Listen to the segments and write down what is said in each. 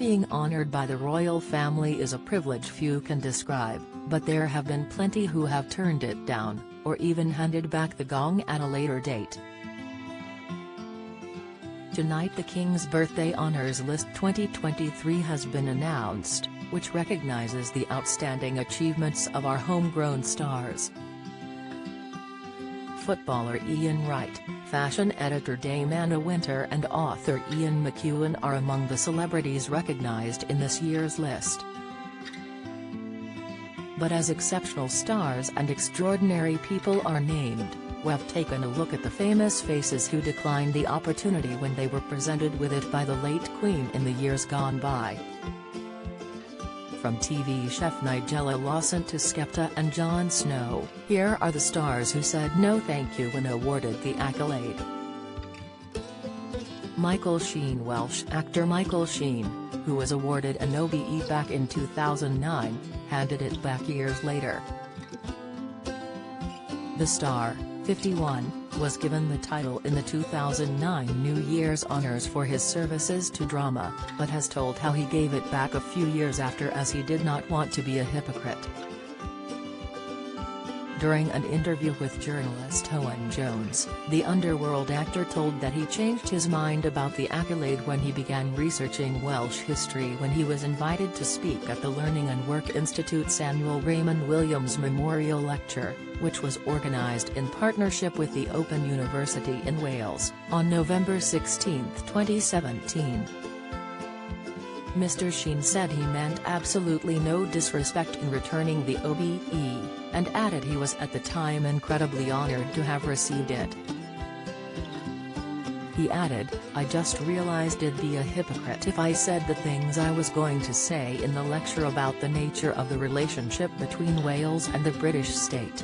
Being honored by the royal family is a privilege few can describe, but there have been plenty who have turned it down, or even handed back the gong at a later date. Tonight the King's Birthday Honours List 2023 has been announced, which recognises the outstanding achievements of our homegrown stars. Footballer Ian Wright, fashion editor Dame Anna Wintour and author Ian McEwan are among the celebrities recognised in this year's list. But as exceptional stars and extraordinary people are named, we've taken a look at the famous faces who declined the opportunity when they were presented with it by the late Queen in the years gone by. From TV chef Nigella Lawson to Skepta and Jon Snow, here are the stars who said no thank you when awarded the accolade. Michael Sheen. Welsh actor Michael Sheen, who was awarded an OBE back in 2009, handed it back years later. The star, 51, was given the title in the 2009 New Year's Honours for his services to drama, but has told how he gave it back a few years after as he did not want to be a hypocrite. During an interview with journalist Owen Jones, the Underworld actor told that he changed his mind about the accolade when he began researching Welsh history when he was invited to speak at the Learning and Work Institute's annual Raymond Williams Memorial Lecture, which was organised in partnership with the Open University in Wales, on November 16, 2017. Mr. Sheen said he meant absolutely no disrespect in returning the OBE, and added he was at the time incredibly honoured to have received it. He added, "I just realised it'd be a hypocrite if I said the things I was going to say in the lecture about the nature of the relationship between Wales and the British state."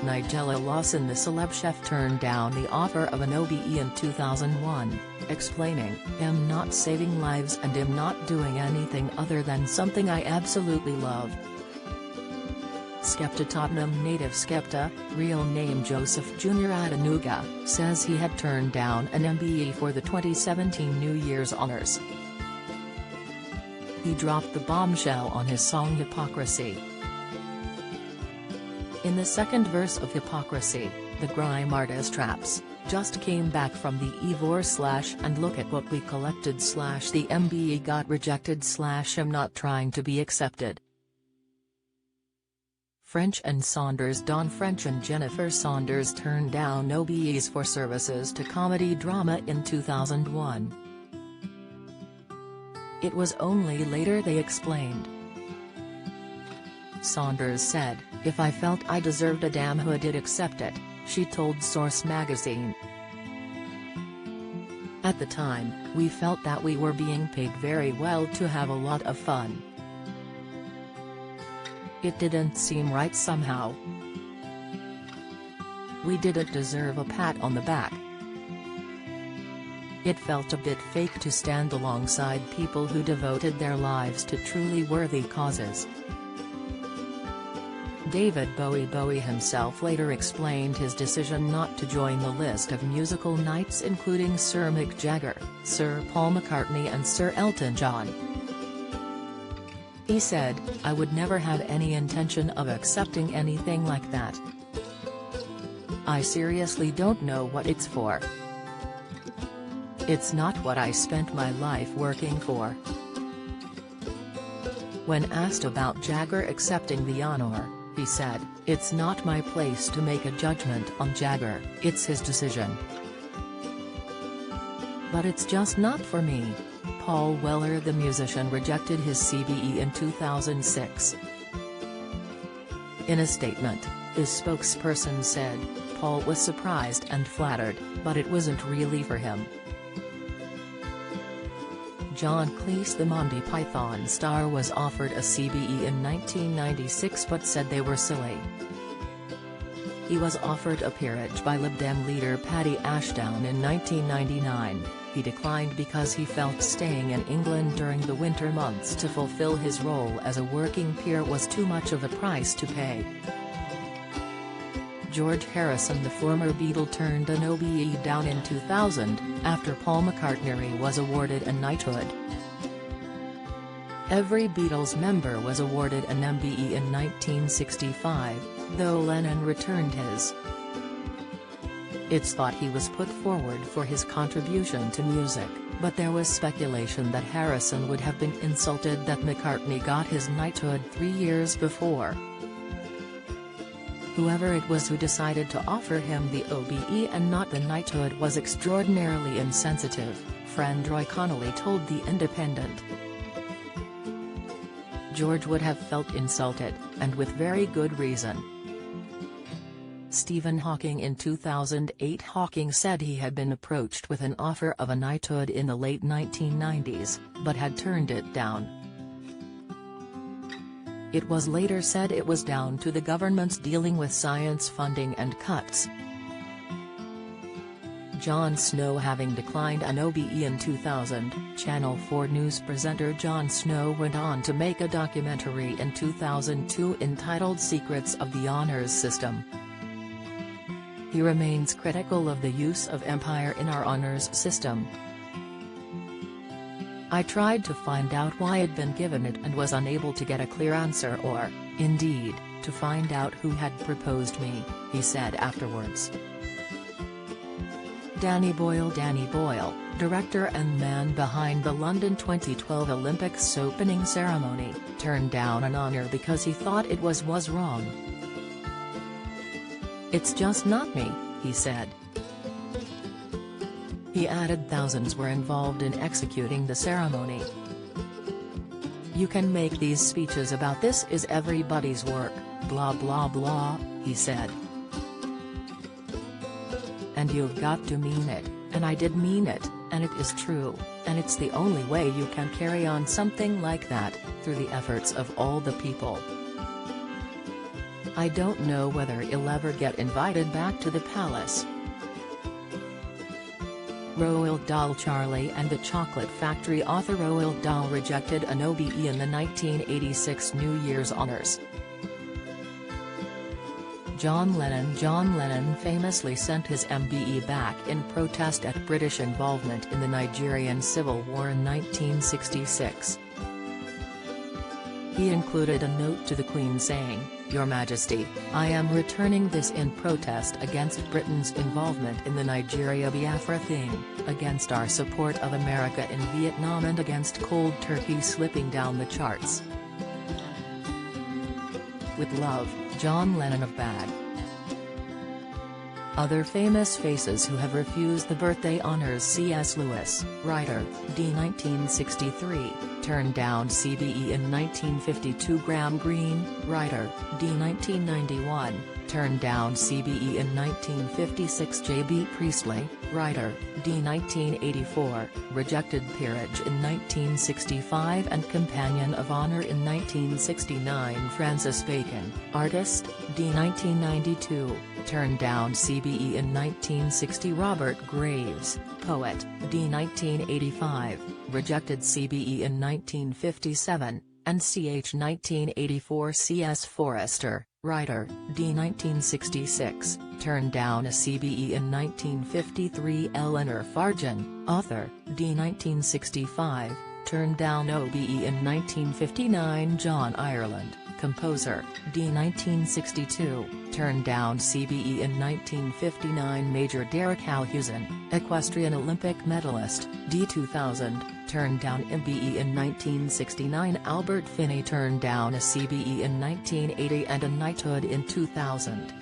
Nigella Lawson, the celeb chef, turned down the offer of an OBE in 2001, explaining, "I'm not saving lives and I'm not doing anything other than something I absolutely love." Skepta. Tottenham native Skepta, real name Joseph Jr. Adenuga, says he had turned down an MBE for the 2017 New Year's Honours. He dropped the bombshell on his song Hypocrisy. In the second verse of Hypocrisy, the grime artist raps, "Just came back from the Ivor / and look at what we collected / the MBE got rejected / I'm not trying to be accepted." French and Saunders. Don French and Jennifer Saunders turned down OBEs for services to comedy drama in 2001. It was only later they explained. Saunders said, "If I felt I deserved a damn who did accept it," she told Source magazine. "At the time, we felt that we were being paid very well to have a lot of fun. It didn't seem right somehow. We didn't deserve a pat on the back. It felt a bit fake to stand alongside people who devoted their lives to truly worthy causes." David Bowie himself later explained his decision not to join the list of musical knights including Sir Mick Jagger, Sir Paul McCartney and Sir Elton John. He said, "I would never have any intention of accepting anything like that. I seriously don't know what it's for. It's not what I spent my life working for." When asked about Jagger accepting the honour, he said, "It's not my place to make a judgment on Jagger, it's his decision. But it's just not for me." Paul Weller, the musician, rejected his CBE in 2006. In a statement, his spokesperson said, "Paul was surprised and flattered, but it wasn't really for him." John Cleese, the Monty Python star, was offered a CBE in 1996 but said they were silly. He was offered a peerage by Lib Dem leader Paddy Ashdown in 1999. He declined because he felt staying in England during the winter months to fulfill his role as a working peer was too much of a price to pay. George Harrison, the former Beatle, turned an OBE down in 2000, after Paul McCartney was awarded a knighthood. Every Beatles member was awarded an MBE in 1965, though Lennon returned his. It's thought he was put forward for his contribution to music, but there was speculation that Harrison would have been insulted that McCartney got his knighthood 3 years before. Whoever it was who decided to offer him the OBE and not the knighthood was extraordinarily insensitive, friend Roy Connolly told The Independent. George would have felt insulted, and with very good reason. Stephen Hawking in 2008. Hawking said he had been approached with an offer of a knighthood in the late 1990s, but had turned it down. It was later said it was down to the government's dealing with science funding and cuts. Jon Snow having declined an OBE in 2000, Channel 4 News presenter Jon Snow went on to make a documentary in 2002 entitled Secrets of the Honours System. He remains critical of the use of empire in our honours system. I tried to find out why I'd been given it and was unable to get a clear answer or, indeed, to find out who had proposed me, he said afterwards. Danny Boyle, director and man behind the London 2012 Olympics opening ceremony, turned down an honour because he thought it was wrong. "It's just not me," he said. He added thousands were involved in executing the ceremony. "You can make these speeches about this is everybody's work, blah blah blah," he said. "And you've got to mean it, and I did mean it, and it is true, and it's the only way you can carry on something like that, through the efforts of all the people. I don't know whether he'll ever get invited back to the palace." Roald Dahl. Charlie and the Chocolate Factory author Roald Dahl rejected an OBE in the 1986 New Year's Honours. John Lennon famously sent his MBE back in protest at British involvement in the Nigerian Civil War in 1966. He included a note to the Queen saying, "Your Majesty, I am returning this in protest against Britain's involvement in the Nigeria-Biafra thing, against our support of America in Vietnam and against cold turkey slipping down the charts. With love, John Lennon of Bag." Other famous faces who have refused the birthday honours: C.S. Lewis, writer, d. 1963, turned down CBE in 1952. Graham Greene, writer, d. 1991, turned down CBE in 1956. J.B. Priestley, writer, d. 1984, rejected peerage in 1965 and Companion of Honour in 1969. Francis Bacon, artist, d. 1992, turned down CBE in 1960. Robert Graves, poet, d. 1985, rejected CBE in 1957, and ch. 1984. C.S. Forester, writer, d. 1966, turned down a CBE in 1953. Eleanor Fargen, author, d. 1965, turned down OBE in 1959. John Ireland, composer, d. 1962, turned down CBE in 1959. Major Derek Halhusen, equestrian Olympic medalist, d. 2000, turned down MBE in 1969. Albert Finney turned down a CBE in 1980 and a knighthood in 2000.